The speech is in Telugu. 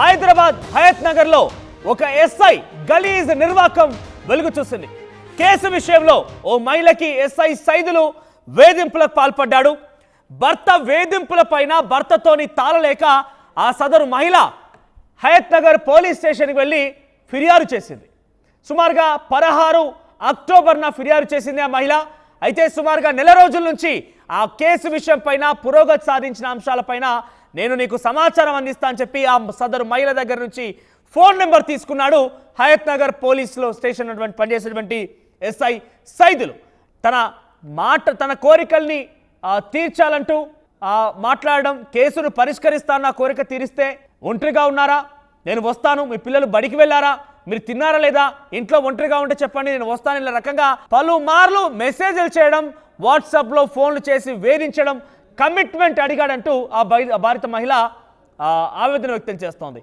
హైదరాబాద్ హయత్ నగర్ లో ఒక ఎస్ఐ గలీజ్ నిర్వాకం వెలుగు చూసింది. కేసు విషయంలో ఓ మహిళకి ఎస్ఐ సైదులు వేధింపులకు పాల్పడ్డాడు. భర్త వేధింపులపైన భర్తతోని తాళలేక ఆ సదరు మహిళ హయత్ నగర్ పోలీస్ స్టేషన్కి వెళ్ళి ఫిర్యాదు చేసింది. సుమారుగా 16 అక్టోబర్న ఫిర్యాదు చేసింది ఆ మహిళ. అయితే సుమారుగా నెల రోజుల నుంచి ఆ కేసు విషయం పైన పురోగతి సాధించిన అంశాలపైన నేను నీకు సమాచారం అందిస్తా అని చెప్పి ఆ సదరు మహిళ దగ్గర నుంచి ఫోన్ నెంబర్ తీసుకున్నాడు హయత్ నగర్ పోలీసులో స్టేషన్ పనిచేసేటువంటి ఎస్ఐ సైదులు. తన కోరికల్ని తీర్చాలంటూ మాట్లాడడం, కేసును పరిష్కరిస్తాను, నా కోరిక తీరిస్తే ఒంటరిగా ఉన్నారా, నేను వస్తాను, మీ పిల్లలు బడికి వెళ్ళారా, మీరు తిన్నారా లేదా, ఇంట్లో ఒంటరిగా ఉంటే చెప్పండి నేను వస్తాను, ఇలా రకంగా పలుమార్లు మెసేజ్లు చేయడం, వాట్సాప్లో ఫోన్లు చేసి వేధించడం, కమిట్మెంట్ అడిగాడంటూ ఆ బాధిత మహిళ ఆవేదన వ్యక్తం చేస్తోంది.